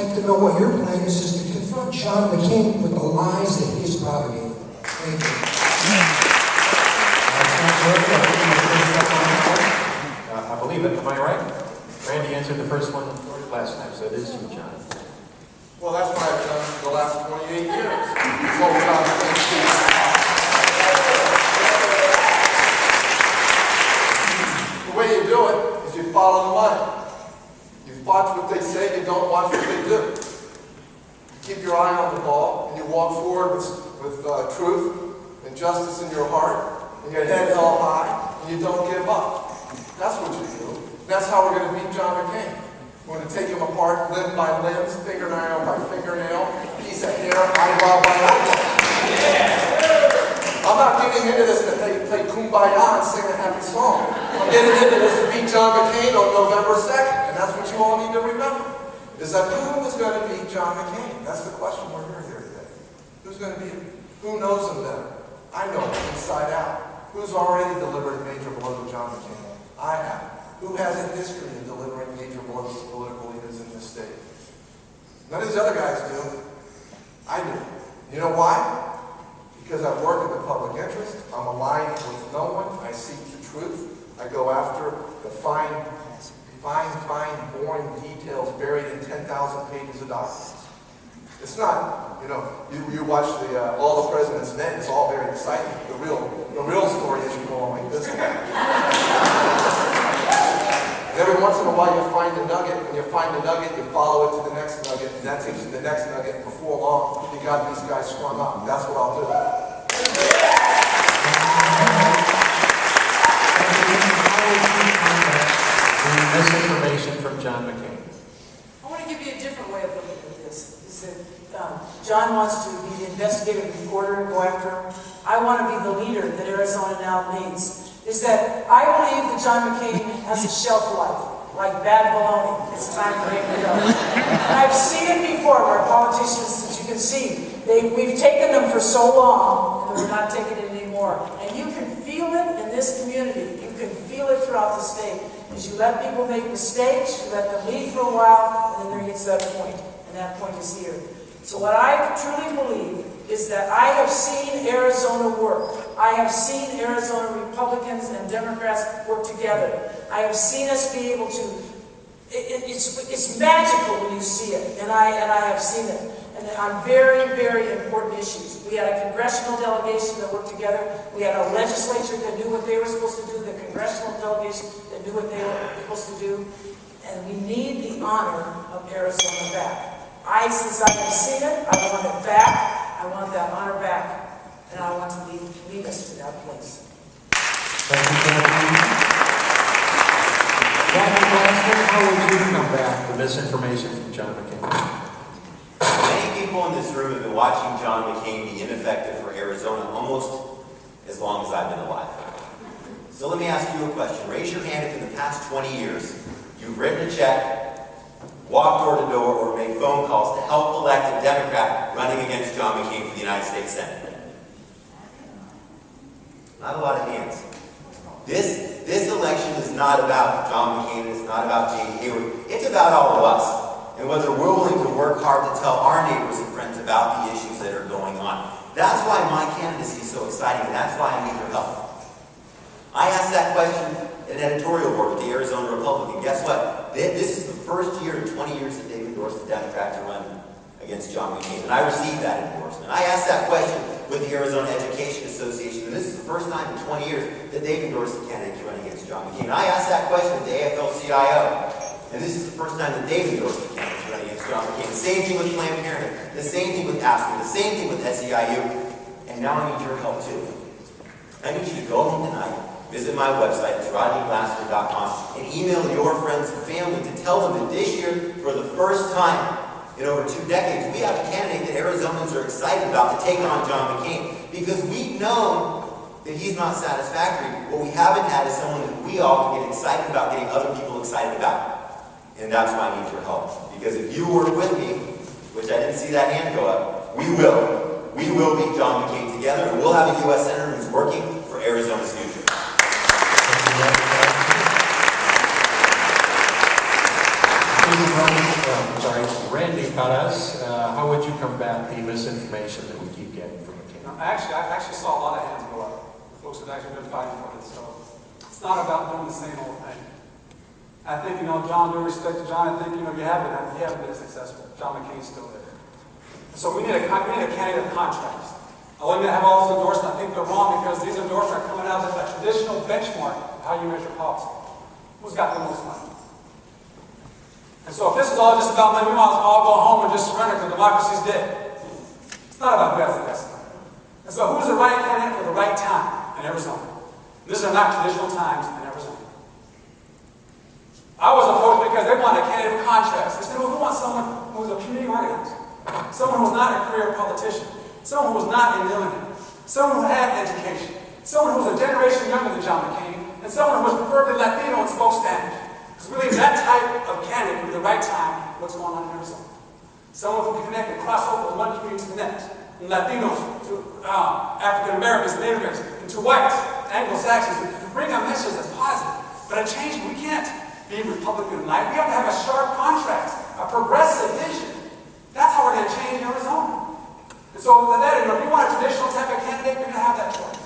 like to know what your plan is to confront John McCain with the lies that he's propagating. Thank you. I believe it. Am I right? Randy answered the first one last time, so it is you, John. Well, that's what I've done for the last 28 years. Told John McCain. The way you do it is you follow the money. You watch what they say, you don't watch what they do. You keep your eye on the ball, and you walk forward with truth and justice in your heart, and your head held high, and you don't give up. That's what you do. That's how we're going to beat John McCain. We're going to take him apart limb by limb, fingernail by fingernail, piece of hair, eyebrow by eyebrow. I'm not getting into this to play Kumbaya and sing a happy song. I'm getting into this to beat John McCain on November 2nd. And that's what you all need to remember. Is that who is going to beat John McCain? That's the question we're hearing here today. Who's going to beat him? Who knows him better? I know him inside out. Who's already delivered a major blow to John McCain? I have. Who has a history of delivering major blows to political leaders in this state? None of these other guys do. I do. You know why? Because I work in the public interest. I'm aligned with no one. I seek the truth. I go after the fine, boring details buried in 10,000 pages of documents. It's not, you watch All the President's Men. It's all very exciting. The real story is you go on like this. And every once in a while you find a nugget. When you find a nugget, you follow it to the next nugget, and that takes you to the next nugget. And before long, you got these guys strung up. That's what I'll do. Misinformation from John McCain. I want to give you a different way of looking at this. Is that John wants to be the investigative reporter and go after him. I want to be the leader that Arizona now needs. Is that I believe that John McCain has a shelf life, like bad bologna. It's time for him to go. And I've seen it before where politicians, as you can see, we've taken them for so long, and we're not taking it anymore. And you can feel it in this community. You can feel it throughout the state. Because you let people make mistakes, you let them lead for a while, and then there gets that point, and that point is here. So what I truly believe is that I have seen Arizona work. I have seen Arizona Republicans and Democrats work together. I have seen us be able to, it's magical when you see it, and I have seen it. And on very, very important issues. We had a congressional delegation that worked together. We had a legislature that knew what they were supposed to do, the congressional delegation that knew what they were supposed to do. And we need the honor of Arizona back. Since I have seen it, I want it back. I want that honor back. And I want to lead us to that place. Thank you, Glassman, how would you combat the misinformation from John McCain? Many people in this room have been watching John McCain be ineffective for Arizona almost as long as I've been alive. So let me ask you a question. Raise your hand if in the past 20 years you've written a check, walked door to door, or made phone calls to help elect a Democrat running against John McCain for the United States Senate. Not a lot of hands. This election is not about John McCain, it's not about J.D. Hayward, it's about all of us. And whether we're willing to work hard to tell our neighbors and friends about the issues that are going on. That's why my candidacy is so exciting, and that's why I need your help. I asked that question in an editorial board with the Arizona Republican. Guess what? This is the first year in 20 years that they've endorsed a Democrat to run against John McCain, and I received that endorsement. I asked that question with the Arizona Education Association, and this is the first time in 20 years that they've endorsed a candidate to run against John McCain. I asked that question with the AFL-CIO. And this is the first time that they've endorsed the candidates running against John McCain. The same thing with Planned Parenthood. The same thing with ASPR. The same thing with SEIU. And now I need your help too. I need you to go home tonight, visit my website, it's rodneyglassman.com, and email your friends and family to tell them that this year, for the first time in over 2 decades, we have a candidate that Arizonans are excited about to take on John McCain. Because we've known that he's not satisfactory. What we haven't had is someone that we all can get excited about, getting other people excited about. And that's why I need your help. Because if you work with me, which I didn't see that hand go up, we will. We will beat John McCain together, and we'll have a U.S. Senator who's working for Arizona's future. Randy Randy Parraz, how would you combat the misinformation that we keep getting from McCain? I actually saw a lot of hands go up. Folks have actually been fighting for it, so it's not about doing the same old thing. I think, John, due respect to John, I think, you haven't been successful. John McCain's still there. So we need a candidate of contrast. I wouldn't have all those endorsements. I think they're wrong because these endorsements are coming out of a traditional benchmark of how you measure policy. Who's got the most money? And so if this is all just about money, we might as well all go home and just surrender because democracy's dead. It's not about who has the best money. It's about who's the right candidate for the right time in Arizona. These are not traditional times in Arizona. I was opposed because they wanted a candidate of contrast. They said, well, who wants someone who was a community organizer? Someone who was not a career politician. Someone who was not a millionaire. Someone who had education. Someone who was a generation younger than John McCain. And someone who was preferably Latino and spoke Spanish. Because we believe that type of candidate would be the right time for what's going on in Arizona. Someone who can connect and cross over from one community to the next. From Latinos to African Americans, Native Americans, and to whites, Anglo-Saxons, to bring a message that's positive. But a change, we can't be Republican tonight. We have to have a sharp contrast, a progressive vision. That's how we're going to change Arizona. And so if you want a traditional type of candidate, you're going to have that choice.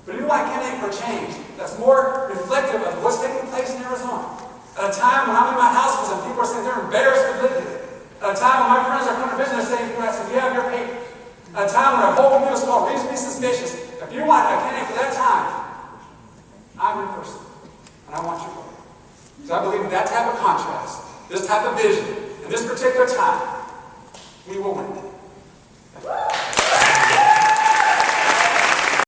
But if you want a candidate for change that's more reflective of what's taking place in Arizona, at a time when I'm in my houses and people are saying they're embarrassed to live here, at a time when my friends are coming to visit and saying, I said, you have your papers. At a time when a whole community is called reasonably suspicious, if you want a candidate for that time, I'm your person. And I want your vote. So I believe in that type of contrast, this type of vision, in this particular time, we will win.